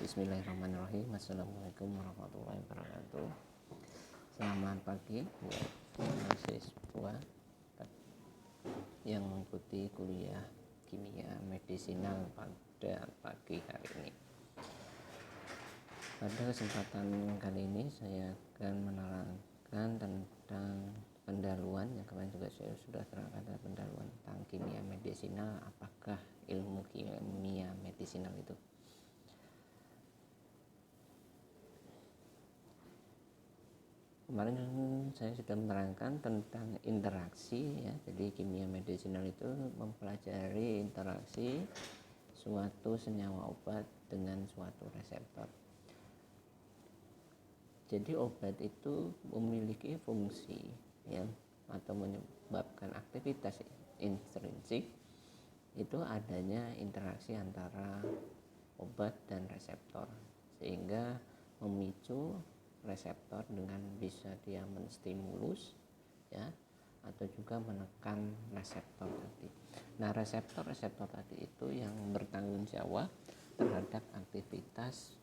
Bismillahirrahmanirrahim. Assalamualaikum warahmatullahi wabarakatuh. Selamat pagi buat mahasiswa yang mengikuti kuliah kimia medisinal pada pagi hari ini. Pada kesempatan kali ini saya akan menerangkan tentang pendahuluan yang kemarin juga saya sudah terangkan, pendahuluan tentang kimia medisinal. Apakah ilmu kimia medisinal itu? Kemarin saya sudah menerangkan tentang interaksi ya. Jadi kimia medisinal itu mempelajari interaksi suatu senyawa obat dengan suatu reseptor. Jadi obat itu memiliki fungsi ya, atau menyebabkan aktivitas intrinsik itu adanya interaksi antara obat dan reseptor, sehingga memicu reseptor dengan bisa dia menstimulus ya, atau juga menekan reseptor tadi. Nah, reseptor tadi itu yang bertanggung jawab terhadap aktivitas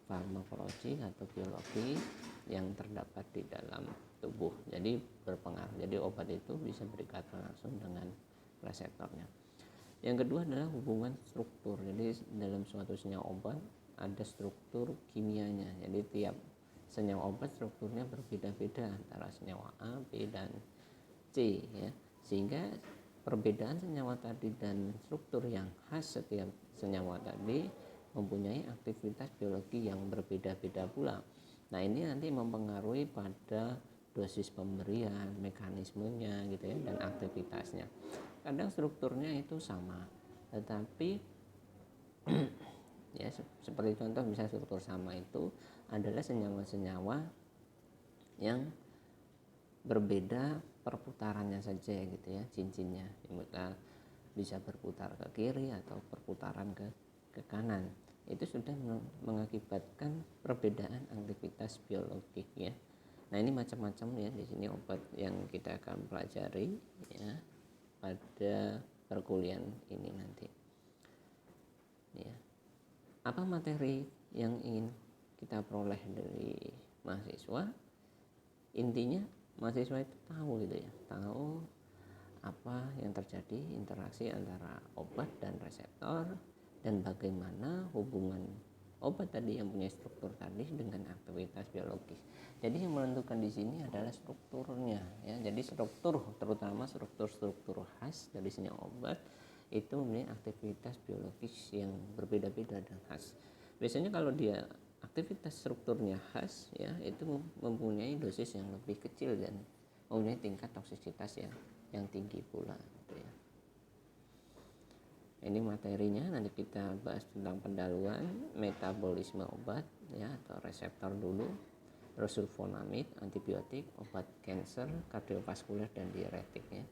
farmakologi atau biologi yang terdapat di dalam tubuh. Jadi berpengaruh. Jadi obat itu bisa berkaitan langsung dengan reseptornya. Yang kedua adalah hubungan struktur. Jadi dalam suatu senyawa obat ada struktur kimianya. Jadi tiap senyawa obat strukturnya berbeda-beda antara senyawa A, B, dan C ya. Sehingga perbedaan senyawa tadi dan struktur yang khas setiap senyawa tadi mempunyai aktivitas biologi yang berbeda-beda pula. Nah, ini nanti mempengaruhi pada dosis pemberian, mekanismenya gitu ya, dan aktivitasnya. Kadang strukturnya itu sama, tetapi ya seperti contoh misalnya struktur sama itu adalah senyawa-senyawa yang berbeda perputarannya saja gitu ya, cincinnya bisa berputar ke kiri atau perputaran ke kanan. Itu sudah mengakibatkan perbedaan aktivitas biologik ya. Nah, ini macam-macam ya di sini obat yang kita akan pelajari ya pada perkuliahan ini nanti. Ya. Apa materi yang ingin kita peroleh dari mahasiswa? Intinya mahasiswa itu tahu gitu ya, tahu apa yang terjadi interaksi antara obat dan reseptor dan bagaimana hubungan obat tadi yang punya struktur tadi dengan aktivitas biologis. Jadi yang menentukan di sini adalah strukturnya ya. Jadi struktur, terutama struktur khas dari senyawa obat itu mempunyai aktivitas biologis yang berbeda-beda dan khas. Biasanya kalau dia aktivitas strukturnya khas ya, itu mempunyai dosis yang lebih kecil dan mempunyai tingkat toksisitas yang tinggi pula gitu ya. Ini materinya, nanti kita bahas tentang pendahuluan, metabolisme obat ya, atau reseptor dulu, terus sulfonamid, antibiotik, obat kanker, kardiovaskuler, dan diuretik ya.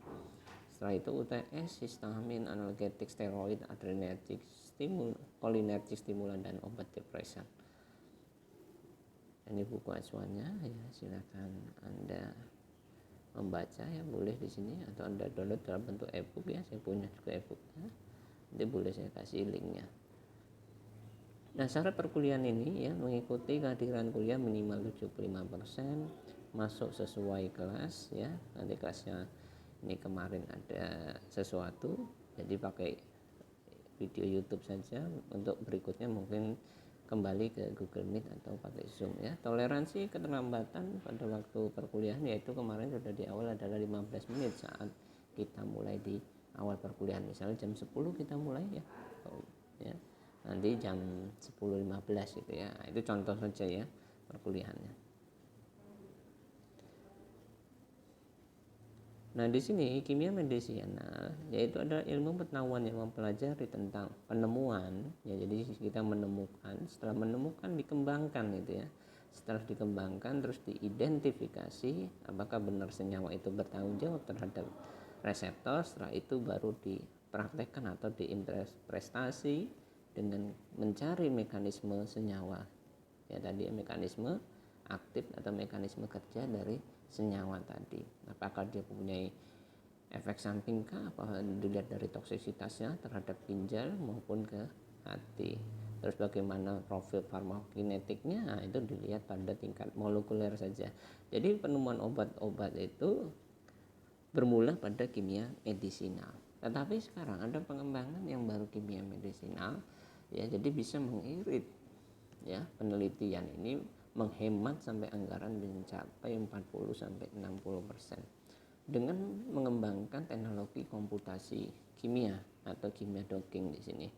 Setelah itu UTS, histamin, analgetik, steroid, adrenergik, kolinergik stimulan, dan obat depresan. Ini buku acuannya ya, silakan Anda membaca ya, boleh di sini, atau Anda download dalam bentuk e-book ya, saya punya juga e-booknya. Nanti boleh saya kasih linknya. Nah, syarat perkuliahan ini ya, mengikuti kehadiran kuliah minimal 75%, masuk sesuai kelas ya. Nanti kelasnya ini kemarin ada sesuatu, jadi pakai video YouTube saja. Untuk berikutnya mungkin kembali ke Google Meet atau pakai Zoom ya. Toleransi keterlambatan pada waktu perkuliahan yaitu kemarin sudah di awal adalah 15 menit saat kita mulai di awal perkuliahan. Misalnya jam 10 kita mulai ya. Nanti jam 10.15 gitu ya. Nah, itu contoh saja ya perkuliahannya. Nah, di sini kimia medisinal yaitu adalah ilmu pengetahuan yang mempelajari tentang penemuan ya. Jadi kita menemukan, setelah menemukan dikembangkan gitu ya. Setelah dikembangkan terus diidentifikasi apakah benar senyawa itu bertanggung jawab terhadap reseptor. Setelah itu baru dipraktekkan atau diinterpretasi dengan mencari mekanisme senyawa ya, tadi mekanisme aktif atau mekanisme kerja dari senyawa tadi. Apakah dia mempunyai efek sampingkah, apa dilihat dari toksisitasnya terhadap ginjal maupun ke hati. Terus bagaimana profil farmakokinetiknya, nah, itu dilihat pada tingkat molekuler saja. Jadi penemuan obat-obat itu bermula pada kimia medisinal. Tetapi sekarang ada pengembangan yang baru kimia medisinal, ya, jadi bisa mengirit, ya, penelitian ini menghemat sampai anggaran mencapai 40 sampai 60% dengan mengembangkan teknologi komputasi kimia atau kimia docking di sini.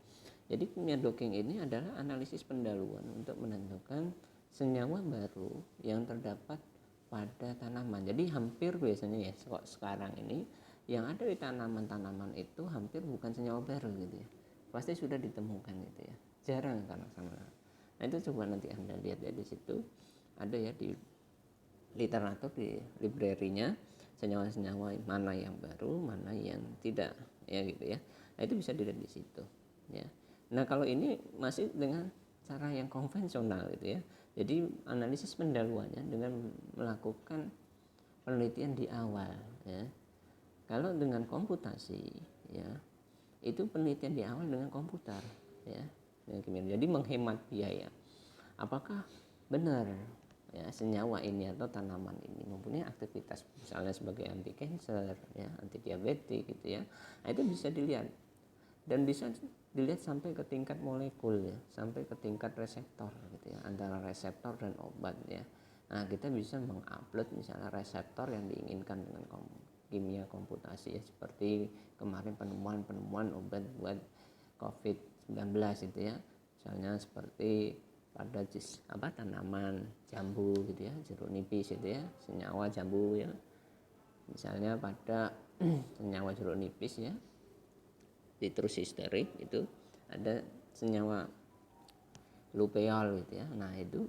Jadi kimia docking ini adalah analisis pendahuluan untuk menentukan senyawa baru yang terdapat pada tanaman. Jadi hampir biasanya ya kok sekarang ini yang ada di tanaman-tanaman itu hampir bukan senyawa baru gitu ya. Pasti sudah ditemukan gitu ya. Jarang karena sama. Nah itu coba nanti Anda lihat ya, di situ ada ya di literatur, di library-nya, senyawa-senyawa mana yang baru, mana yang tidak, ya gitu ya. Nah itu bisa dilihat di situ ya. Nah kalau ini masih dengan cara yang konvensional gitu ya. Jadi analisis pendahuluannya dengan melakukan penelitian di awal ya. Kalau dengan komputasi ya, itu penelitian di awal dengan komputer ya. Jadi menghemat biaya. Apakah benar ya senyawa ini atau tanaman ini mempunyai aktivitas misalnya sebagai anti kanker ya, anti diabetik gitu ya. Nah itu bisa dilihat dan bisa dilihat sampai ke tingkat molekul ya, sampai ke tingkat reseptor gitu ya, antara reseptor dan obat ya. Nah kita bisa mengupload misalnya reseptor yang diinginkan dengan kimia komputasi ya, seperti kemarin penemuan obat buat COVID-19 itu ya, misalnya seperti pada tanaman jambu gitu ya, jeruk nipis itu ya, senyawa jambu ya, misalnya pada senyawa jeruk nipis ya, citrus histerik itu ada senyawa lupeol gitu ya. Nah itu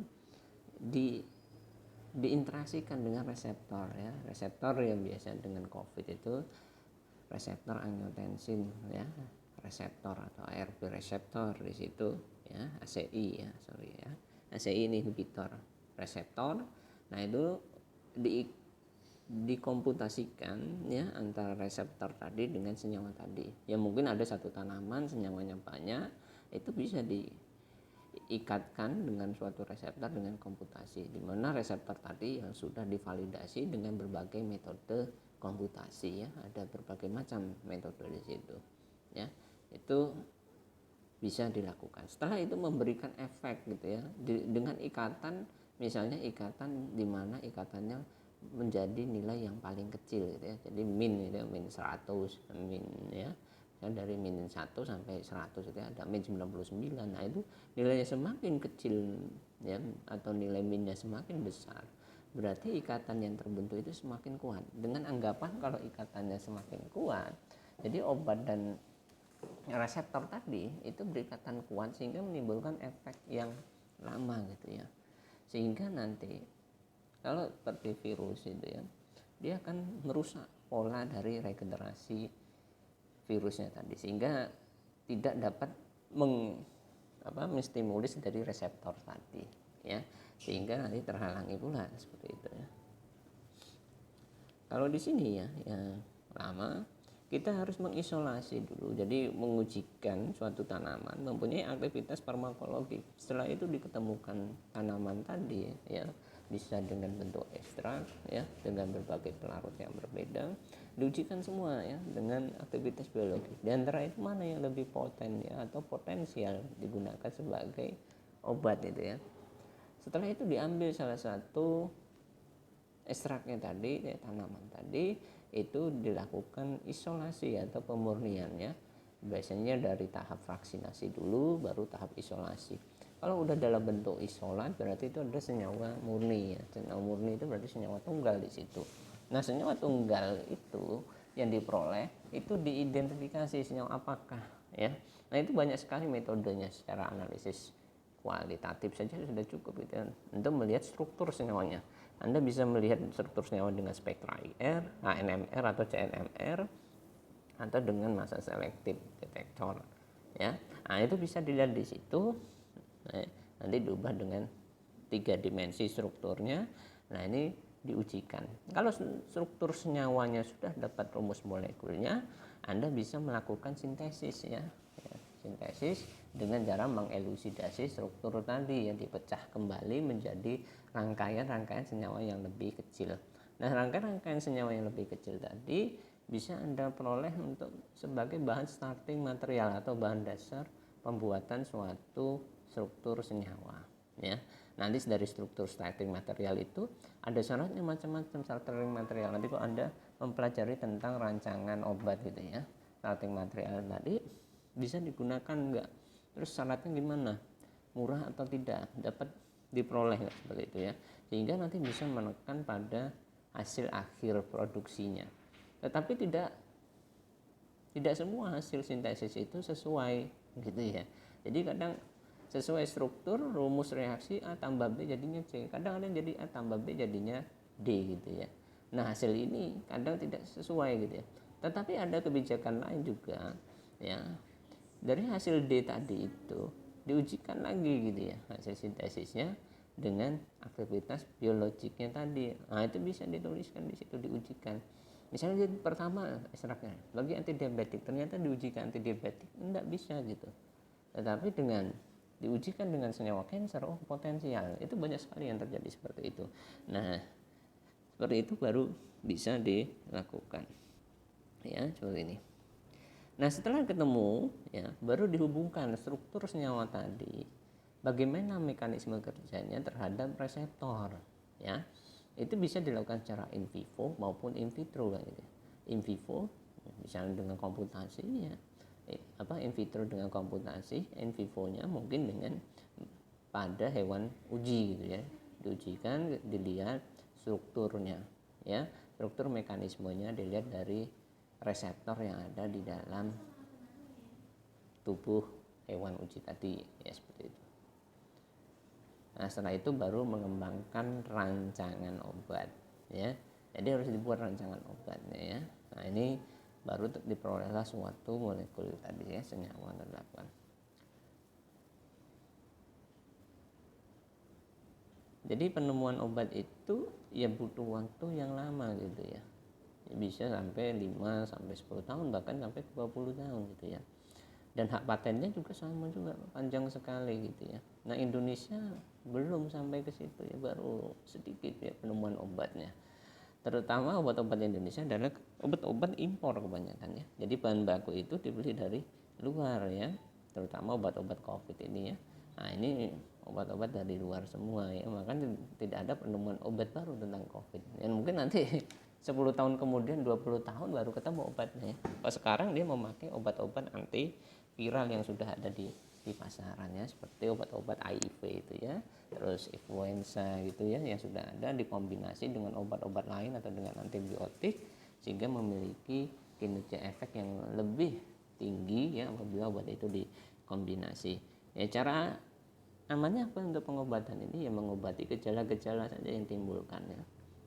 diinteraksikan dengan reseptor ya, reseptor yang biasa dengan COVID itu reseptor angiotensin ya, reseptor atau ARB reseptor di situ ya, ACI ya, ACI inhibitor reseptor. Nah itu dikomputasikan ya antara reseptor tadi dengan senyawa tadi. Ya mungkin ada satu tanaman senyawanya banyak, itu bisa diikatkan dengan suatu reseptor dengan komputasi, di mana reseptor tadi yang sudah divalidasi dengan berbagai metode komputasi ya, ada berbagai macam metode di situ ya. Itu bisa dilakukan. Setelah itu memberikan efek gitu ya, dengan ikatan, misalnya ikatan di mana ikatannya menjadi nilai yang paling kecil gitu ya. Jadi min itu min 100, min ya. Dari min 1 sampai 100 itu ada min 99. Nah, itu nilainya semakin kecil ya, atau nilai minnya semakin besar, berarti ikatan yang terbentuk itu semakin kuat. Dengan anggapan kalau ikatannya semakin kuat, jadi obat dan reseptor tadi itu berikatan kuat sehingga menimbulkan efek yang lama gitu ya. Sehingga nanti kalau seperti virus itu ya, dia akan merusak pola dari regenerasi virusnya tadi, sehingga tidak dapat menstimulis dari reseptor tadi ya, sehingga nanti terhalangi pula seperti itu ya. Kalau di sini ya lama kita harus mengisolasi dulu, jadi mengujikan suatu tanaman mempunyai aktivitas farmakologi. Setelah itu diketemukan tanaman tadi ya, bisa dengan bentuk ekstrak ya, dengan berbagai pelarut yang berbeda, diujikan semua ya dengan aktivitas biologi. Di antara itu mana yang lebih poten ya, atau potensial digunakan sebagai obat itu ya. Setelah itu diambil salah satu ekstraknya tadi ya, tanaman tadi, itu dilakukan isolasi atau pemurniannya. Biasanya dari tahap vaksinasi dulu baru tahap isolasi. Kalau udah dalam bentuk isolat berarti itu ada senyawa murni ya. Senyawa murni itu berarti senyawa tunggal di situ. Nah, senyawa tunggal itu yang diperoleh itu diidentifikasi senyawa apakah ya. Nah, itu banyak sekali metodenya. Secara analisis kualitatif saja sudah cukup gitu, untuk melihat struktur senyawanya. Anda bisa melihat struktur senyawa dengan spektra IR, ANMR atau CNMR, atau dengan massa selektif detektor ya. Nah, itu bisa dilihat di situ. Nah, nanti diubah dengan 3 dimensi strukturnya. Nah, ini diujikan. Kalau struktur senyawanya sudah dapat rumus molekulnya, Anda bisa melakukan sintesis ya. sintesis dengan cara mengelusidasi struktur tadi yang dipecah kembali menjadi rangkaian-rangkaian senyawa yang lebih kecil. Nah, rangkaian-rangkaian senyawa yang lebih kecil tadi bisa Anda peroleh untuk sebagai bahan starting material atau bahan dasar pembuatan suatu struktur senyawa, ya. Nanti dari struktur starting material itu ada syaratnya macam-macam starting material. Nanti kalau Anda mempelajari tentang rancangan obat gitu ya, starting material tadi bisa digunakan enggak, terus syaratnya gimana, murah atau tidak, dapat diperoleh seperti itu ya, sehingga nanti bisa menekan pada hasil akhir produksinya. Tetapi tidak semua hasil sintesis itu sesuai gitu ya. Jadi kadang sesuai struktur rumus reaksi A tambah B jadinya C, kadang ada yang jadi A tambah B jadinya D gitu ya. Nah, hasil ini kadang tidak sesuai gitu ya. Tetapi ada kebijakan lain juga ya. Dari hasil D tadi itu diujikan lagi gitu ya hasil sintesisnya dengan aktivitas biologiknya tadi. Nah, itu bisa dituliskan di situ, diujikan. Misalnya pertama ekstraknya bagi antidiabetik, ternyata diujikan antidiabetik enggak bisa gitu. Tetapi dengan diujikan dengan senyawa kanker, oh potensial. Itu banyak sekali yang terjadi seperti itu. Nah, seperti itu baru bisa dilakukan. Ya, seperti ini. Nah, setelah ketemu ya, baru dihubungkan struktur senyawa tadi. Bagaimana mekanisme kerjanya terhadap reseptor, ya. Itu bisa dilakukan secara in vivo maupun in vitro gitu. In vivo misalnya dengan komputasi ya. In vitro dengan komputasi, in vivo-nya mungkin dengan pada hewan uji gitu ya. Diujikan, dilihat strukturnya ya, struktur mekanismenya dilihat dari reseptor yang ada di dalam tubuh hewan uji tadi ya, seperti itu. Nah, setelah itu baru mengembangkan rancangan obat ya. Jadi harus dibuat rancangan obatnya ya. Nah, ini baru diperolehlah suatu molekul tadi ya, senyawa terdapat. Jadi penemuan obat itu ya butuh waktu yang lama gitu ya. Bisa sampai 5 sampai 10 tahun, bahkan sampai 20 tahun gitu ya. Dan hak patennya juga sama juga, panjang sekali gitu ya. Nah, Indonesia belum sampai ke situ ya, baru sedikit ya penemuan obatnya. Terutama obat-obat Indonesia adalah obat-obat impor kebanyakan ya. Jadi bahan baku itu dibeli dari luar ya, terutama obat-obat COVID ini ya. Nah, ini obat-obat dari luar semua ya, makanya tidak ada penemuan obat baru tentang COVID. Dan mungkin nanti 10 tahun kemudian, 20 tahun baru ketemu obatnya ya. Pas sekarang dia memakai obat-obat anti viral yang sudah ada di pasaran ya, seperti obat-obat HIV itu ya, terus influenza gitu ya, yang sudah ada dikombinasi dengan obat-obat lain atau dengan antibiotik sehingga memiliki kinerja efek yang lebih tinggi ya apabila obat itu dikombinasi. Ya, cara amannya apa untuk pengobatan ini? Ya mengobati gejala-gejala saja yang timbulkan ya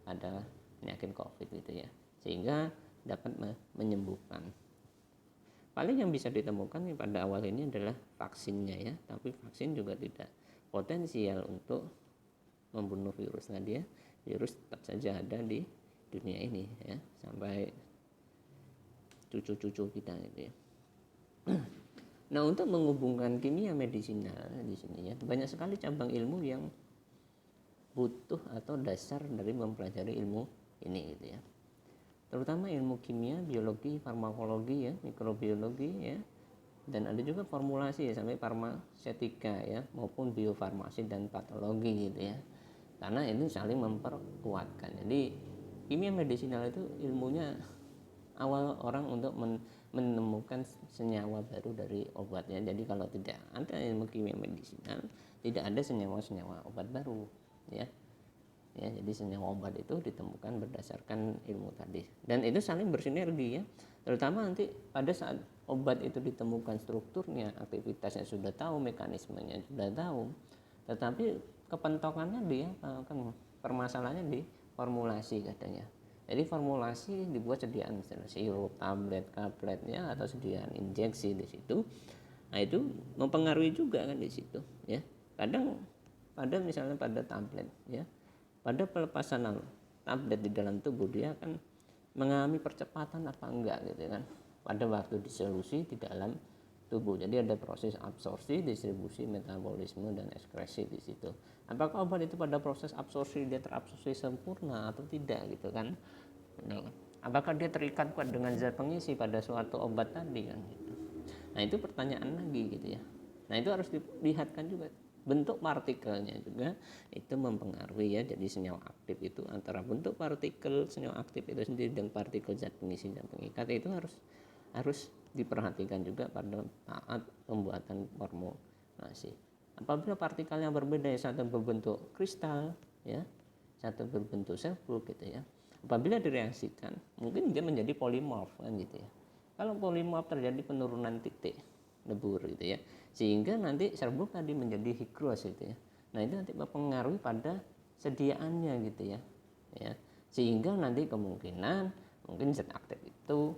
pada penyakit COVID itu ya, sehingga dapat menyembuhkan. Paling yang bisa ditemukan pada awal ini adalah vaksinnya ya, tapi vaksin juga tidak potensial untuk membunuh virus. Nah, dia virus tetap saja ada di dunia ini ya, sampai cucu-cucu kita gitu ya. Nah, untuk menghubungkan kimia medisinal di sini ya, banyak sekali cabang ilmu yang butuh atau dasar dari mempelajari ilmu ini gitu ya. Terutama ilmu kimia, biologi, farmakologi ya, mikrobiologi ya, dan ada juga formulasi ya, sampai farmasetika ya, maupun biofarmasi dan patologi gitu ya, karena itu saling memperkuatkan. Jadi kimia medisinal itu ilmunya awal orang untuk menemukan senyawa baru dari obatnya. Jadi kalau tidak ada ilmu kimia medisinal, tidak ada senyawa-senyawa obat baru ya. Ya, jadi senyawa obat itu ditemukan berdasarkan ilmu tadi, dan itu saling bersinergi ya, terutama nanti pada saat obat itu ditemukan strukturnya, aktivitasnya sudah tahu, mekanismenya sudah tahu, tetapi kepentokannya dia kan permasalahannya di formulasi katanya. Jadi formulasi dibuat sediaan misalnya sirup, tablet, kaplet ya, atau sediaan injeksi di situ. Nah, itu mempengaruhi juga kan di situ ya. Kadang pada misalnya pada tablet ya, pada pelepasan tablet di dalam tubuh dia akan mengalami percepatan apa enggak gitu kan pada waktu disolusi di dalam tubuh. Jadi ada proses absorpsi, distribusi, metabolisme, dan ekskresi di situ. Apakah obat itu pada proses absorpsi dia terabsorpsi sempurna atau tidak gitu kan? Nah, apakah dia terikat kuat dengan zat pengisi pada suatu obat tadi kan? Gitu. Nah itu pertanyaan lagi gitu ya. Nah itu harus dilihatkan juga bentuk partikelnya juga itu mempengaruhi ya. Jadi senyawa aktif itu antara bentuk partikel senyawa aktif itu sendiri dan partikel zat pengisi dan pengikat itu harus diperhatikan juga pada saat pembuatan formulasi. Apabila partikelnya berbeda, satu berbentuk kristal ya, satu berbentuk serbuk gitu ya. Apabila direaksikan, mungkin dia menjadi polimorf kan gitu ya. Kalau polimorf terjadi penurunan titik lebur gitu ya, sehingga nanti serbuk tadi menjadi higros gitu ya. Nah itu nanti mempengaruhi pada sediaannya gitu ya, sehingga nanti kemungkinan mungkin zat aktif itu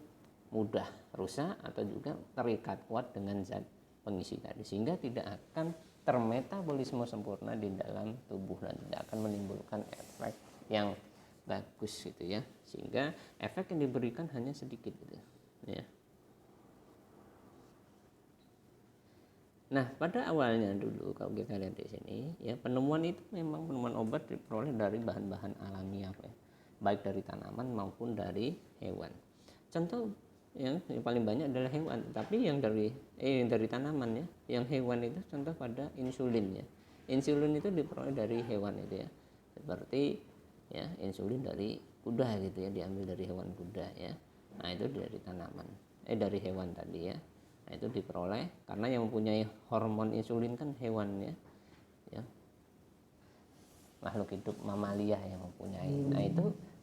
mudah rusak atau juga terikat kuat dengan zat pengisi tadi, sehingga tidak akan termetabolisme sempurna di dalam tubuh dan tidak akan menimbulkan efek yang bagus gitu ya, sehingga efek yang diberikan hanya sedikit gitu ya. Nah, pada awalnya dulu kalau kita lihat di sini ya, penemuan itu memang penemuan obat diperoleh dari bahan-bahan alamiah ya, baik dari tanaman maupun dari hewan. Contoh yang paling banyak adalah hewan, tapi yang dari tanaman ya, yang hewan itu contoh pada insulin ya. Insulin itu diperoleh dari hewan itu ya. Seperti ya insulin dari kuda gitu ya, diambil dari hewan kuda ya. Nah, itu dari tanaman. Dari hewan tadi ya. Nah, itu diperoleh karena yang mempunyai hormon insulin kan hewan ya. Ya. Makhluk hidup mamalia yang mempunyai. Nah,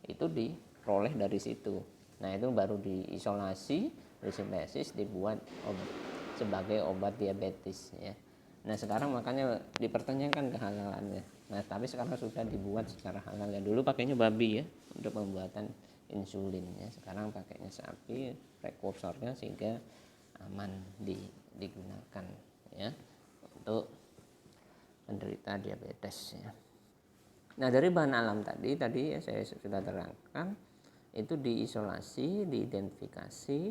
itu diperoleh dari situ. Nah, itu baru diisolasi, disintesis, dibuat sebagai obat diabetes ya. Nah, sekarang makanya dipertanyakan kehalalannya. Nah, tapi sekarang sudah dibuat secara halal ya. Dulu pakainya babi ya untuk pembuatan insulin ya. Sekarang pakainya sapi, prekursornya sehingga aman digunakan ya untuk penderita diabetes ya. Nah, dari bahan alam tadi ya saya sudah terangkan, itu diisolasi, diidentifikasi,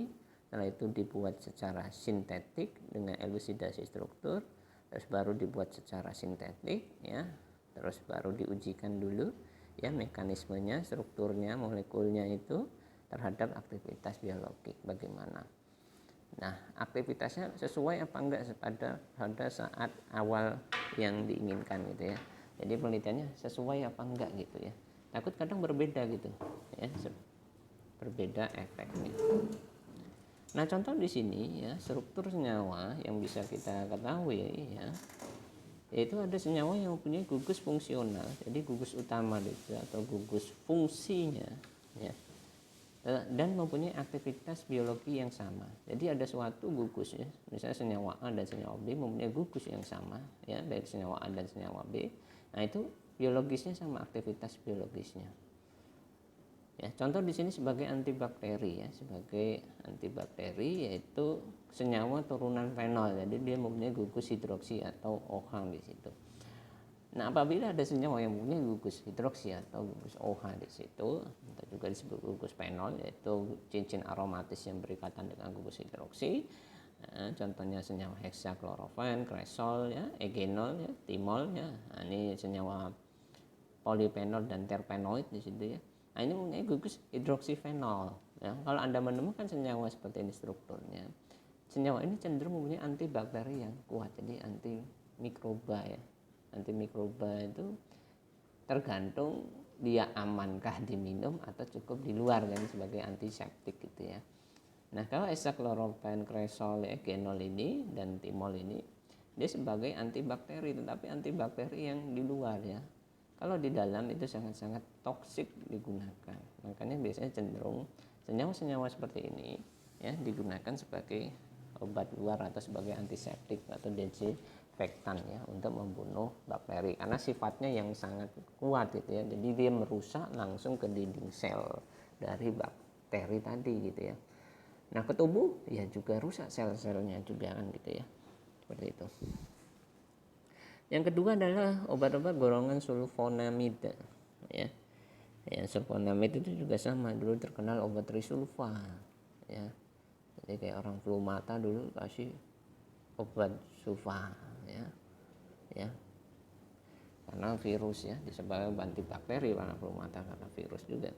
setelah itu dibuat secara sintetik dengan elusidasi struktur, terus baru dibuat secara sintetik ya, terus baru diujikan dulu ya mekanismenya, strukturnya, molekulnya itu terhadap aktivitas biologi bagaimana. Nah, aktivitasnya sesuai apa enggak pada saat awal yang diinginkan gitu ya. Jadi penelitiannya sesuai apa enggak gitu ya. Takut kadang berbeda gitu ya, berbeda efeknya. Nah, contoh di sini ya, struktur senyawa yang bisa kita ketahui ya, yaitu ada senyawa yang mempunyai gugus fungsional. Jadi gugus utama itu atau gugus fungsinya ya, dan mempunyai aktivitas biologi yang sama. Jadi ada suatu gugus ya, misalnya senyawa A dan senyawa B mempunyai gugus yang sama ya, baik senyawa A dan senyawa B. Nah, itu biologisnya sama, aktivitas biologisnya. Ya, contoh di sini sebagai antibakteri ya, sebagai antibakteri yaitu senyawa turunan fenol. Jadi dia mempunyai gugus hidroksi atau OH di situ. Nah, apabila ada senyawa yang mempunyai gugus hidroksi atau gugus OH di situ, atau juga disebut gugus fenol, yaitu cincin aromatis yang berikatan dengan gugus hidroksi. Nah, contohnya senyawa hexaklorofen, kresol ya, egenol ya, timol ya. Nah, ini senyawa polifenol dan terpenoid di situ ya. Nah, ini mempunyai gugus hidroksifenol ya. Kalau Anda menemukan senyawa seperti ini strukturnya, senyawa ini cenderung mempunyai antibakteri yang kuat, jadi anti mikroba ya. Anti mikroba itu tergantung dia amankah diminum atau cukup di luar kan, sebagai antiseptik gitu ya. Nah, kalau hexaklorofen, kresol, egenol ini dan timol ini dia sebagai antibakteri, tetapi antibakteri yang di luar ya. Kalau di dalam itu sangat-sangat toksik digunakan. Makanya biasanya cenderung senyawa-senyawa seperti ini ya digunakan sebagai obat luar atau sebagai antiseptik atau desinfektan ya untuk membunuh bakteri, karena sifatnya yang sangat kuat gitu ya. Jadi dia merusak langsung ke dinding sel dari bakteri tadi gitu ya. Nah, ke tubuh ya juga rusak sel-selnya juga kan gitu ya. Seperti itu. Yang kedua adalah obat-obat golongan sulfonamida ya. Ya, sulfonamida itu juga sama, dulu terkenal obat trisulfa ya. Jadi kayak orang flu mata dulu kasih obat sulfa ya, ya karena virus ya, disebabkan antibakteri warna bulu mata karena virus juga.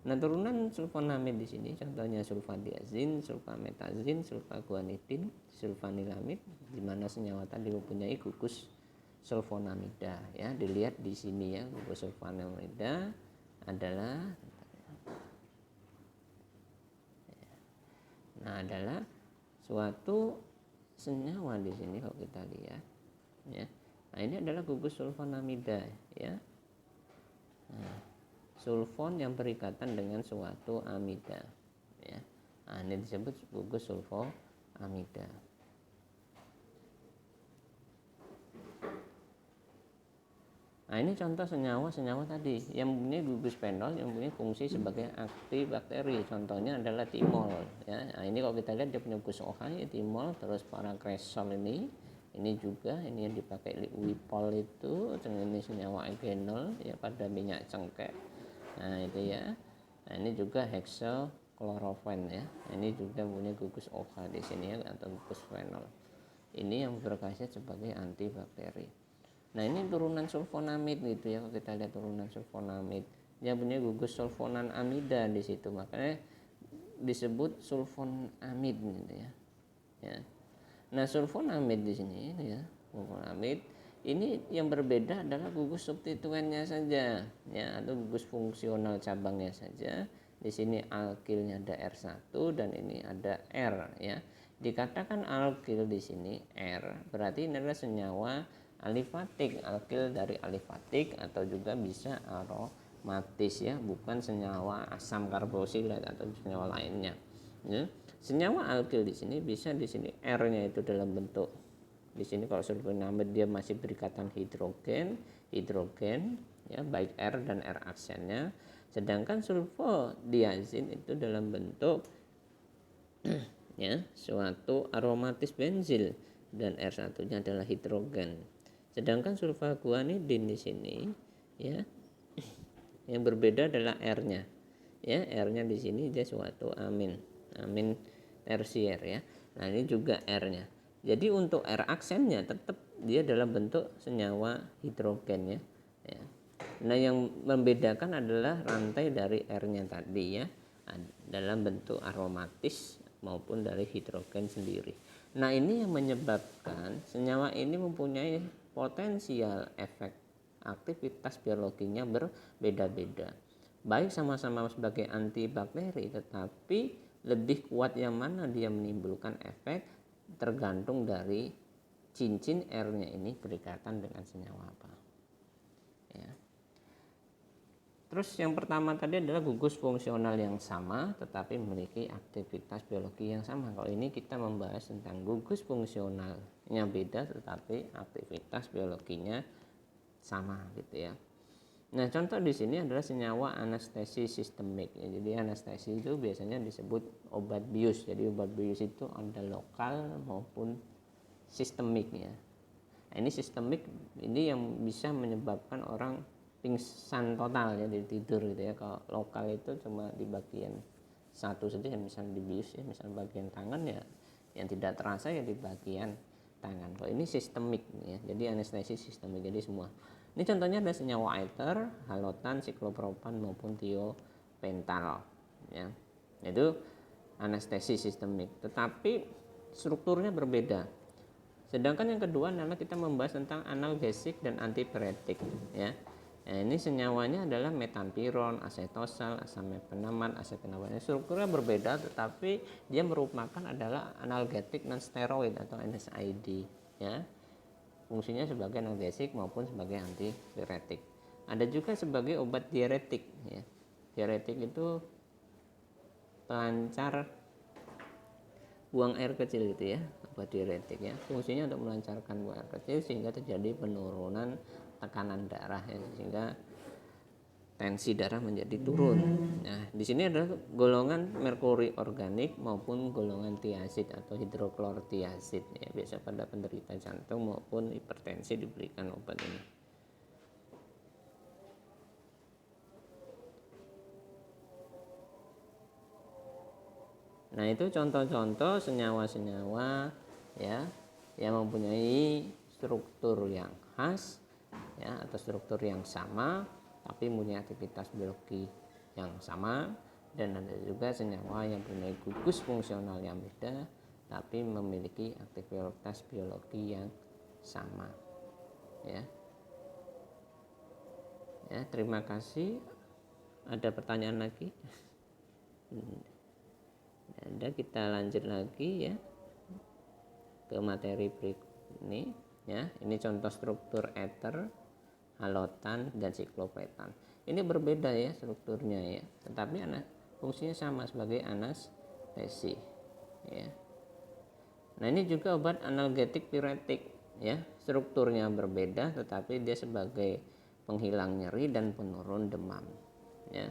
Nah, turunan sulfonamid di sini contohnya sulfadiazin, sulfametazin, sulfaguanidin, sulfanilamid, di mana senyawa tadi mempunyai gugus sulfonamida ya. Dilihat di sini ya, gugus sulfonamida adalah suatu senyawa di sini kalau kita lihat ya. Nah, ini adalah gugus sulfonamida ya. Nah, sulfon yang berikatan dengan suatu amida ya. Nah, ini disebut gugus sulfonamida. Nah, ini contoh senyawa tadi yang mempunyai gugus fenol yang mempunyai fungsi sebagai antibakteri. Contohnya adalah timol ya. Nah, ini kalau kita lihat dia punya gugus OH ya, timol, terus parakresol ini juga ini yang dipakai wipol itu, ini senyawa eugenol ya pada minyak cengkeh. Nah, itu ya. Nah, ini juga hexachlorophene ya. Ini juga punya gugus OH di sini ya, atau gugus fenol. Ini yang berkhasiat sebagai antibakteri. Nah, ini turunan sulfonamid gitu ya. Kalau kita lihat turunan sulfonamid, dia punya gugus sulfonan amida di situ, makanya disebut sulfonamid gitu ya. Ya. Nah, sulfonamid di sini ya, sulfonamid ini yang berbeda adalah gugus substituennya saja ya, atau gugus fungsional cabangnya saja. Di sini alkilnya ada R1 dan ini ada R ya. Dikatakan alkil di sini R, berarti ini adalah senyawa alifatik, alkil dari alifatik, atau juga bisa aromatis ya, bukan senyawa asam karboksilat atau senyawa lainnya ya. Senyawa alkil di sini bisa di sini R-nya itu dalam bentuk, di sini kalau sulfonamid dia masih berikatan hidrogen ya, baik R dan R aksennya. Sedangkan sulfodiazin itu dalam bentuk ya suatu aromatis benzil dan R1-nya adalah hidrogen. Sedangkan sulfaguanidin di sini ya, yang berbeda adalah R-nya ya, R-nya di sini dia suatu amin tersier ya. Nah, ini juga R-nya. Jadi untuk R aksennya tetap dia dalam bentuk senyawa hidrogen ya. Nah, yang membedakan adalah rantai dari R-nya tadi ya, dalam bentuk aromatis maupun dari hidrogen sendiri. Nah, ini yang menyebabkan senyawa ini mempunyai potensial efek aktivitas biologinya berbeda-beda. Baik sama-sama sebagai antibakteri, tetapi lebih kuat yang mana dia menimbulkan efek tergantung dari cincin R-nya ini berikatan dengan senyawa apa. Ya. Terus yang pertama tadi adalah gugus fungsional yang sama tetapi memiliki aktivitas biologi yang sama. Kalau ini kita membahas tentang gugus fungsionalnya beda tetapi aktivitas biologinya sama gitu ya. Nah, contoh di sini adalah senyawa anestesi sistemik. Ya, jadi anestesi itu biasanya disebut obat bius. Jadi obat bius itu ada lokal maupun sistemik ya. Nah, ini sistemik ini yang bisa menyebabkan orang pingsan total ya, jadi tidur gitu ya. Kalau lokal itu cuma di bagian satu saja, misalnya di bius ya, misalnya bagian tangan ya, yang tidak terasa ya di bagian tangan. Kalau ini sistemik ya, jadi anestesi sistemik, jadi semua. Ini contohnya ada senyawa ether, halotan, siklopropan maupun tiopental ya. Itu anestesi sistemik, tetapi strukturnya berbeda. Sedangkan yang kedua adalah kita membahas tentang analgesik dan antipiretik ya. Nah, ini senyawanya adalah metampiron, asetosal, asam mefenamat, asetenamat. Strukturnya berbeda tetapi dia merupakan adalah analgetik non steroid atau NSAID ya. Fungsinya sebagai analgesik maupun sebagai antipiretik. Ada juga sebagai obat diuretik ya. Diuretik itu pelancar buang air kecil gitu ya, obat diuretik ya. Fungsinya untuk melancarkan buang air kecil sehingga terjadi penurunan tekanan darah ya, sehingga tensi darah menjadi turun. Nah, di sini adalah golongan merkuri organik maupun golongan tiazid atau hidroklortiazid ya. Biasa pada penderita jantung maupun hipertensi diberikan obat ini. Nah, itu contoh-contoh senyawa-senyawa ya yang mempunyai struktur yang khas ya, atau struktur yang sama tapi mempunyai aktivitas biologi yang sama, dan ada juga senyawa yang mempunyai gugus fungsional yang beda tapi memiliki aktivitas biologi yang sama ya. Ya, terima kasih. Ada pertanyaan lagi? Ada, kita lanjut lagi ya ke materi berikut ini ya. Ini contoh struktur ether, halotan, dan siklopetan. Ini berbeda ya strukturnya ya, tetapi fungsinya sama sebagai anestesi ya. Nah, ini juga obat analgetik piretik ya. Strukturnya berbeda tetapi dia sebagai penghilang nyeri dan penurun demam ya.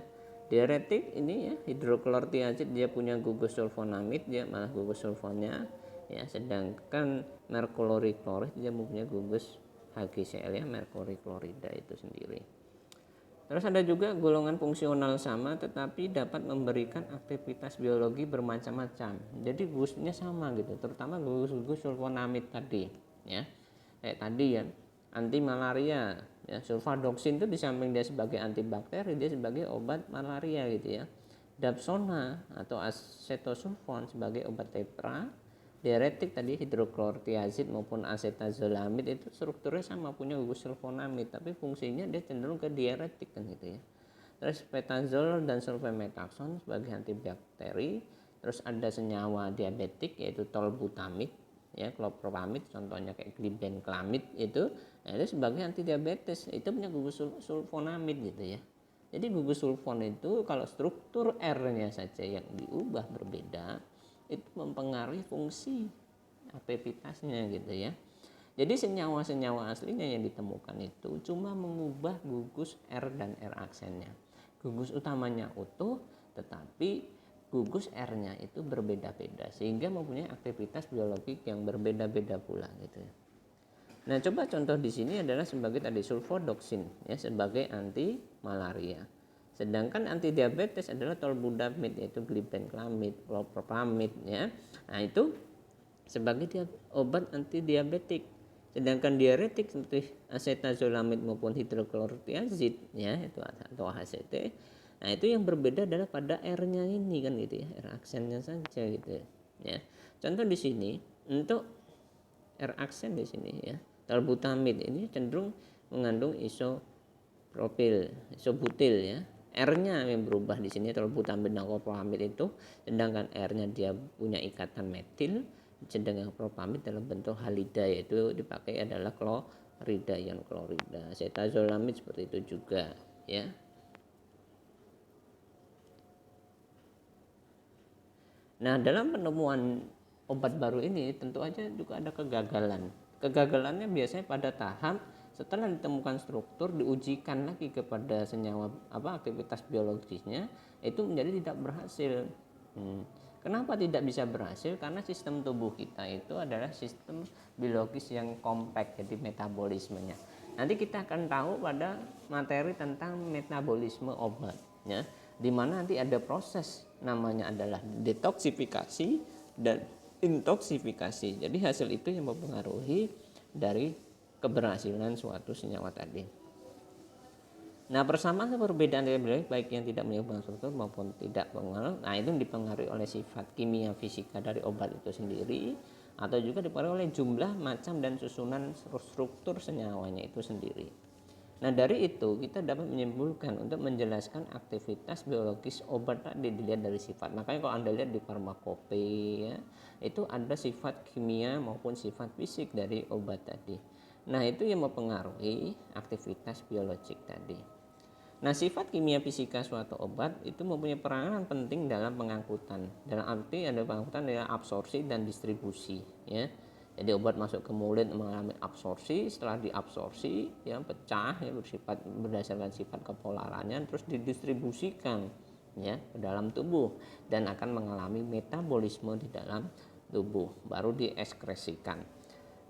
Diuretik ini ya, hidroklortiazid dia punya gugus sulfonamid, dia malah gugus sulfonnya ya, sedangkan merkuriklorid dia mempunyai gugus HgCl ya, merkuriklorida itu sendiri. Terus ada juga golongan fungsional sama tetapi dapat memberikan aktivitas biologi bermacam-macam. Jadi gugusnya sama gitu, terutama gugus sulfonamid tadi ya. Kayak tadi ya, anti malaria ya, sulfadoksin itu di samping dia sebagai antibakteri, dia sebagai obat malaria gitu ya. Dapsona atau acetosulfon sebagai obat lepra. Diuretik tadi hidroklortiazid maupun acetazolamid itu strukturnya sama, punya gugus sulfonamid tapi fungsinya dia cenderung ke diuretik kan gitu ya. Terus petazol dan sulfametazon sebagai antibakteri. Terus ada senyawa diabetik yaitu tolbutamid ya, clopropamid contohnya kayak glibenclamid itu, nah itu sebagai anti diabetes, itu punya gugus sulfonamid gitu ya. Jadi gugus sulfon itu kalau struktur R-nya saja yang diubah berbeda, itu mempengaruhi fungsi aktivitasnya gitu ya. Jadi senyawa-senyawa aslinya yang ditemukan itu cuma mengubah gugus R dan R aksennya. Gugus utamanya utuh tetapi gugus R-nya itu berbeda-beda sehingga mempunyai aktivitas biologik yang berbeda-beda pula gitu ya. Nah, coba contoh di sini adalah sebagai tadi sulfodoksin ya, sebagai anti malaria. Sedangkan anti diabetes adalah tolbutamid yaitu glibenclamid, clopropamid ya. Nah, itu sebagai obat anti diabetik. Sedangkan diuretik seperti acetazolamid maupun hidroklortiazid ya, itu atau HCT. Nah, itu yang berbeda adalah pada R-nya ini kan gitu ya, R aksennya saja gitu ya. Contoh di sini untuk R aksen di sini ya, tolbutamid ini cenderung mengandung isobutil ya. R-nya yang berubah di sini tolbutamid dan clopropamid itu, sedangkan R-nya dia punya ikatan metil, sedangkan clopropamid dalam bentuk halida yaitu dipakai adalah klorida, ion klorida. Acetazolamid seperti itu juga ya. Nah, dalam penemuan obat baru ini tentu aja juga ada kegagalan. Kegagalannya biasanya pada tahap setelah ditemukan struktur diujikan lagi kepada senyawa aktivitas biologisnya, itu menjadi tidak berhasil. Kenapa tidak bisa berhasil? Karena sistem tubuh kita itu adalah sistem biologis yang kompleks, jadi metabolismenya. Nanti kita akan tahu pada materi tentang metabolisme obat ya, di mana nanti ada proses namanya adalah detoksifikasi dan intoksifikasi. Jadi hasil itu yang mempengaruhi dari keberhasilan suatu senyawa tadi. Nah, persamaan perbedaan dari baik yang tidak menyebabkan struktur maupun tidak pengaruh, nah itu dipengaruhi oleh sifat kimia fisika dari obat itu sendiri, atau juga dipengaruhi oleh jumlah, macam, dan susunan struktur senyawanya itu sendiri. Nah, dari itu kita dapat menyimpulkan untuk menjelaskan aktivitas biologis obat tadi dilihat dari sifat. Makanya kalau Anda lihat di farmakope ya, itu ada sifat kimia maupun sifat fisik dari obat tadi. Nah, itu yang mempengaruhi aktivitas biologik tadi. Nah, sifat kimia fisika suatu obat itu mempunyai peranan penting dalam pengangkutan. Dalam arti ada pengangkutan adalah absorpsi dan distribusi ya. Jadi obat masuk ke mulut mengalami absorpsi, setelah diabsorpsi ya pecah ya, bersifat berdasarkan sifat kepolarannya, terus didistribusikan ya ke dalam tubuh dan akan mengalami metabolisme di dalam tubuh baru dieskresikan.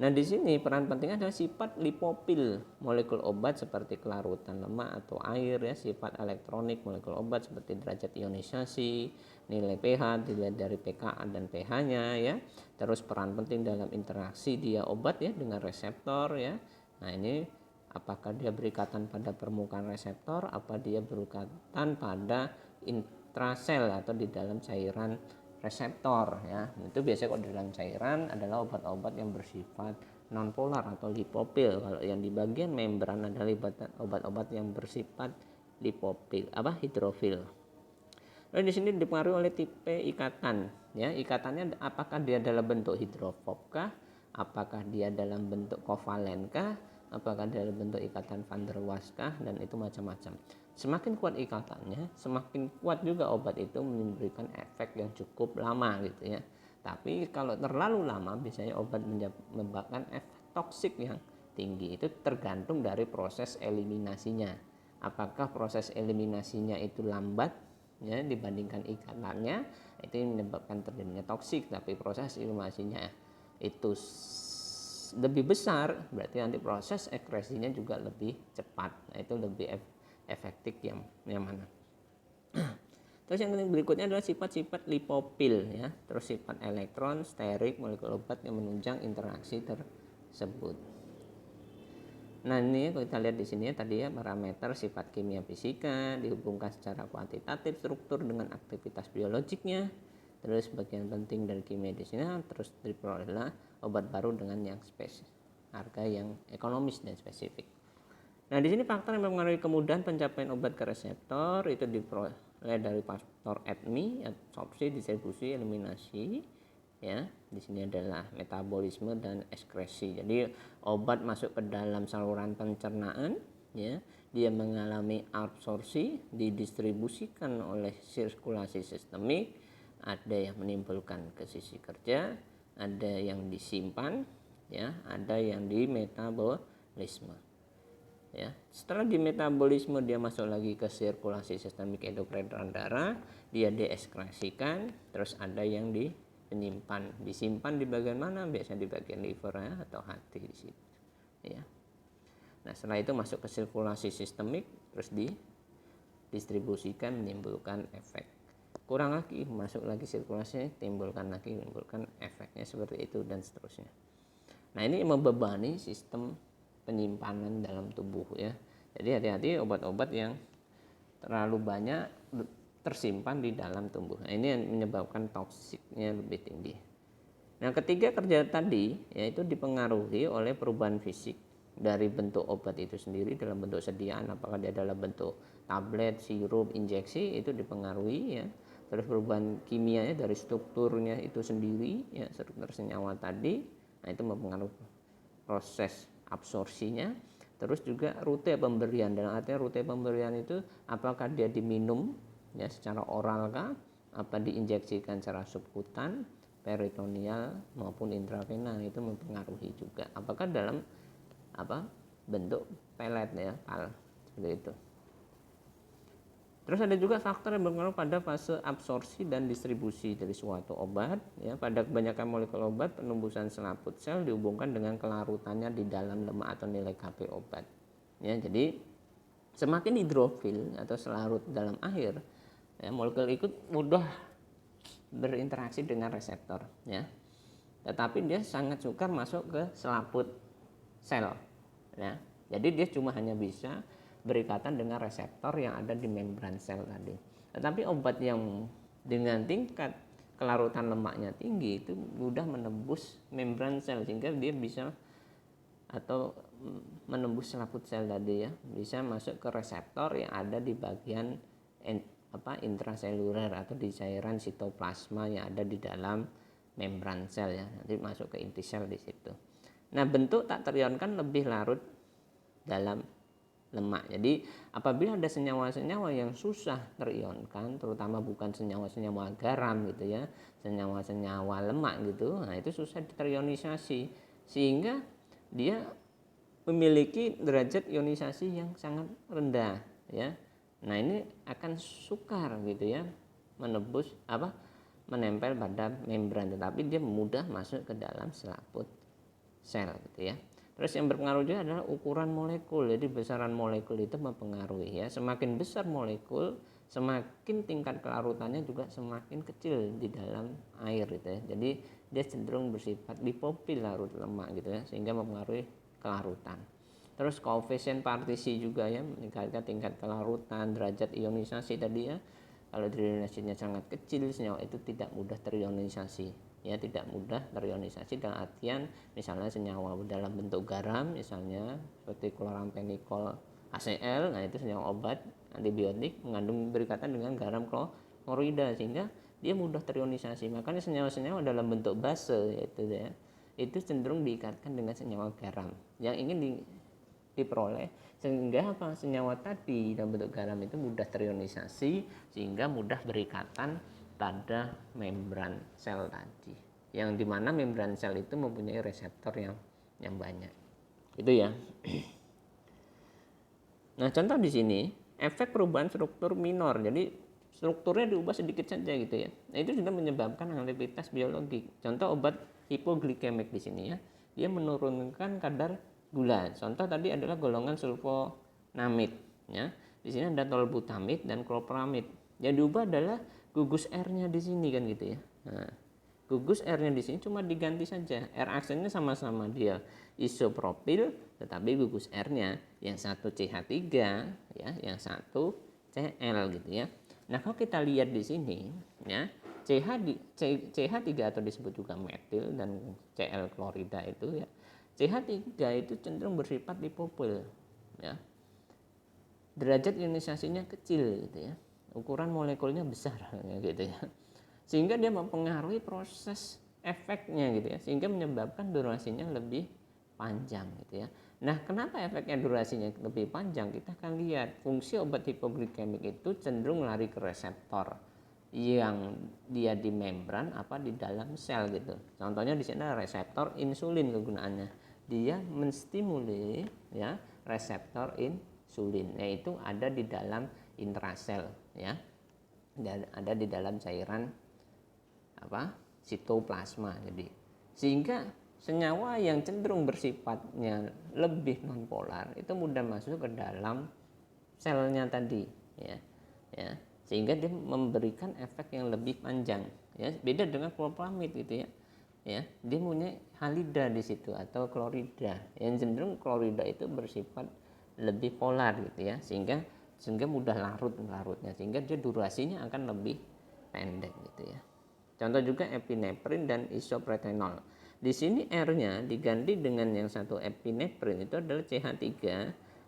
Nah, di sini peran penting adalah sifat lipofil molekul obat seperti kelarutan lemak atau air ya, sifat elektronik molekul obat seperti derajat ionisasi, nilai pH dilihat dari pKa dan pH-nya ya. Terus peran penting dalam interaksi dia obat ya dengan reseptor ya. Nah, ini apakah dia berikatan pada permukaan reseptor, apa dia berikatan pada intrasel atau di dalam cairan reseptor ya. Itu biasanya kalau dalam cairan adalah obat-obat yang bersifat nonpolar atau lipofil. Kalau yang di bagian membran adalah obat-obat yang bersifat lipofil hidrofil. Lalu di sini dipengaruhi oleh tipe ikatan ya. Ikatannya apakah dia dalam bentuk hidrofob kah? Apakah dia dalam bentuk kovalen kah? Apakah dalam bentuk ikatan van der Waals kah? Dan itu macam-macam. Semakin kuat ikatannya, semakin kuat juga obat itu memberikan efek yang cukup lama gitu ya. Tapi kalau terlalu lama biasanya obat menyebabkan efek toksik yang tinggi. Itu tergantung dari proses eliminasinya. Apakah proses eliminasinya itu lambat ya dibandingkan ikatannya, itu menyebabkan terjadinya toksik. Tapi proses eliminasinya itu lebih besar, berarti nanti proses ekskresinya juga lebih cepat. Nah, itu lebih efektif yang mana. Terus yang berikutnya adalah sifat-sifat lipofil ya. Terus sifat elektron, sterik, molekul obat yang menunjang interaksi tersebut. Nah, ini kalau kita lihat di sini tadi ya, parameter sifat kimia fisika dihubungkan secara kuantitatif struktur dengan aktivitas biologiknya. Terus bagian penting dari kimia di sini terus diperoleh obat baru dengan yang spesifik, harga yang ekonomis dan spesifik. Nah, di sini faktor yang mempengaruhi kemudahan pencapaian obat ke reseptor itu diperoleh dari faktor ADME, absorpsi, distribusi, eliminasi. Ya, di sini adalah metabolisme dan ekskresi. Jadi obat masuk ke dalam saluran pencernaan, ya, dia mengalami absorpsi, didistribusikan oleh sirkulasi sistemik, ada yang menimbulkan ke sisi kerja, ada yang disimpan, ya, ada yang di metabolisme. Ya, setelah di metabolisme dia masuk lagi ke sirkulasi sistemik endokrinogen darah, dia dieskresikan, terus ada yang disimpan di bagian mana? Biasanya di bagian liver ya, atau hati di situ. Ya. Nah, setelah itu masuk ke sirkulasi sistemik, terus didistribusikan menimbulkan efek. Kurang lagi masuk lagi sirkulasi, menimbulkan efeknya seperti itu dan seterusnya. Nah, ini membebani sistem penyimpanan dalam tubuh ya. Jadi hati-hati obat-obat yang terlalu banyak tersimpan di dalam tubuh. Nah, ini yang menyebabkan toksiknya lebih tinggi. Nah, ketiga kerja tadi yaitu dipengaruhi oleh perubahan fisik dari bentuk obat itu sendiri dalam bentuk sediaan, apakah dia dalam bentuk tablet, sirup, injeksi, itu dipengaruhi ya. Terus perubahan kimianya dari strukturnya itu sendiri ya, struktur senyawa tadi, nah itu mempengaruhi proses absorpsinya. Terus juga rute pemberian, dan artinya rute pemberian itu apakah dia diminum ya secara oral kah, apa diinjeksikan secara subkutan, peritoneal maupun intravena, itu mempengaruhi juga. Apakah dalam bentuk pelet ya, seperti itu. Terus ada juga faktor yang berpengaruh pada fase absorpsi dan distribusi dari suatu obat ya. Pada kebanyakan molekul obat, penembusan selaput sel dihubungkan dengan kelarutannya di dalam lemak atau nilai Kp obat ya. Jadi semakin hidrofil atau selarut dalam air ya, molekul ikut mudah berinteraksi dengan reseptor ya. Tetapi dia sangat sukar masuk ke selaput sel ya. Jadi dia cuma hanya bisa berikatan dengan reseptor yang ada di membran sel tadi. Tetapi obat yang dengan tingkat kelarutan lemaknya tinggi itu mudah menembus membran sel sehingga dia bisa atau menembus selaput sel tadi ya, bisa masuk ke reseptor yang ada di bagian intraseluler atau di cairan sitoplasma yang ada di dalam membran sel ya. Nanti masuk ke inti sel di situ. Nah, bentuk tak terionkan lebih larut dalam lemak. Jadi apabila ada senyawa-senyawa yang susah terionkan, terutama bukan senyawa-senyawa garam gitu ya, senyawa-senyawa lemak gitu, nah itu susah terionisasi sehingga dia memiliki derajat ionisasi yang sangat rendah ya. Nah, ini akan sukar gitu ya menembus menempel pada membran, tetapi dia mudah masuk ke dalam selaput sel gitu ya. Terus yang berpengaruh juga adalah ukuran molekul. Jadi besaran molekul itu mempengaruhi ya. Semakin besar molekul, semakin tingkat kelarutannya juga semakin kecil di dalam air gitu ya. Jadi dia cenderung bersifat lipofil, larut lemak gitu ya, sehingga mempengaruhi kelarutan. Terus koefisien partisi juga ya, meningkatkan tingkat kelarutan, derajat ionisasi tadi ya. Kalau ionisasinya sangat kecil, senyawa itu tidak mudah terionisasi ya, tidak mudah terionisasi dalam artian misalnya senyawa dalam bentuk garam misalnya seperti kloramfenikol HCl, nah itu senyawa obat antibiotik mengandung berikatan dengan garam klorida sehingga dia mudah terionisasi. Makanya senyawa-senyawa dalam bentuk base yaitu ya, itu cenderung diikatkan dengan senyawa garam yang ingin diperoleh, sehingga apa, senyawa tadi dalam bentuk garam itu mudah terionisasi sehingga mudah berikatan pada membran sel tadi, yang dimana membran sel itu mempunyai reseptor yang banyak itu ya. Nah contoh di sini efek perubahan struktur minor, jadi strukturnya diubah sedikit saja gitu ya. Nah itu sudah menyebabkan aktivitas biologik. Contoh obat hipoglikemik di sini ya, dia menurunkan kadar gula. Contoh tadi adalah golongan sulfonamid ya. Di sini ada tolbutamid dan cloramid. Yang diubah adalah gugus R-nya di sini kan gitu ya. Nah, gugus R-nya di sini cuma diganti saja. R aksennya sama-sama dia isopropil, tetapi gugus R-nya yang satu CH3 ya, yang satu Cl gitu ya. Nah, kalau kita lihat di sini ya, CH3 atau disebut juga metil dan Cl klorida itu ya. CH3 itu cenderung bersifat lipofil ya. Derajat ionisasinya kecil gitu ya. Ukuran molekulnya besar gitu ya. Sehingga dia mempengaruhi proses efeknya gitu ya, sehingga menyebabkan durasinya lebih panjang gitu ya. Nah, kenapa efeknya durasinya lebih panjang? Kita akan lihat fungsi obat hipoglikemik itu cenderung lari ke reseptor yang dia di membran apa di dalam sel gitu. Contohnya di sini ada reseptor insulin kegunaannya. Dia menstimuli ya reseptor insulin, yaitu ada di dalam intrasel ya. Dan ada di dalam cairan sitoplasma. Jadi sehingga senyawa yang cenderung bersifatnya lebih nonpolar itu mudah masuk ke dalam selnya tadi ya, sehingga dia memberikan efek yang lebih panjang ya, beda dengan cloramid gitu ya, dia punya halida di situ atau klorida, yang cenderung klorida itu bersifat lebih polar gitu ya, sehingga mudah larutnya, sehingga dia durasinya akan lebih pendek gitu ya. Contoh juga epinefrin dan isopretenol. Di sini R-nya diganti dengan yang satu epinefrin itu adalah CH3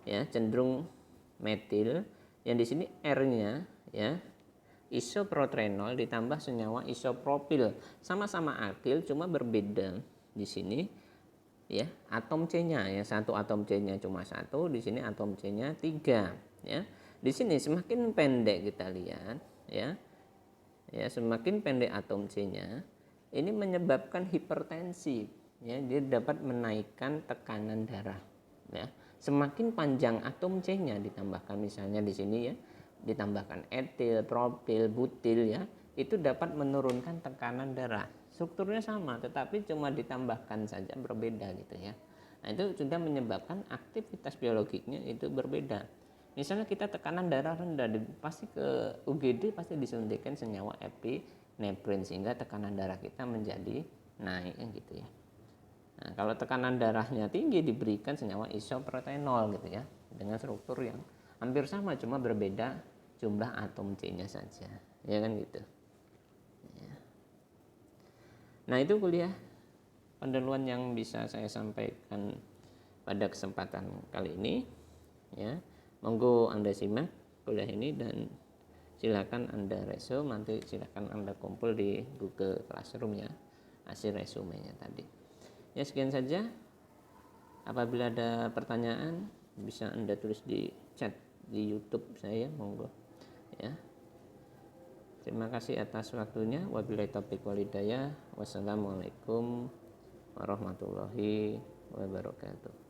ya, cenderung metil. Yang di sini R-nya ya isoprotrenol ditambah senyawa isopropil. Sama-sama akil cuma berbeda di sini ya, atom C-nya ya, satu atom C-nya cuma satu, di sini atom C-nya 3 ya. Di sini semakin pendek kita lihat ya, semakin pendek atom C-nya, ini menyebabkan hipertensi ya, dia dapat menaikkan tekanan darah ya. Semakin panjang atom C-nya ditambahkan misalnya di sini ya, ditambahkan etil, propil, butil ya, itu dapat menurunkan tekanan darah. Strukturnya sama tetapi cuma ditambahkan saja berbeda gitu ya. Nah, itu sudah menyebabkan aktivitas biologiknya itu berbeda. Misalnya kita tekanan darah rendah, pasti ke UGD pasti disuntikan senyawa epinefrin sehingga tekanan darah kita menjadi naik gitu ya. Nah, kalau tekanan darahnya tinggi diberikan senyawa isoprotenol gitu ya, dengan struktur yang hampir sama cuma berbeda jumlah atom C-nya saja, ya kan gitu. Ya. Nah, itu kuliah pendahuluan yang bisa saya sampaikan pada kesempatan kali ini ya. Monggo Anda simak kuliah ini dan silakan Anda resume, nanti silakan Anda kumpul di Google Classroom ya, hasil resumenya tadi. Ya sekian saja. Apabila ada pertanyaan bisa Anda tulis di chat di YouTube saya, monggo ya. Terima kasih atas waktunya. Wabillahi taufiq wal hidayah. Wassalamualaikum warahmatullahi wabarakatuh.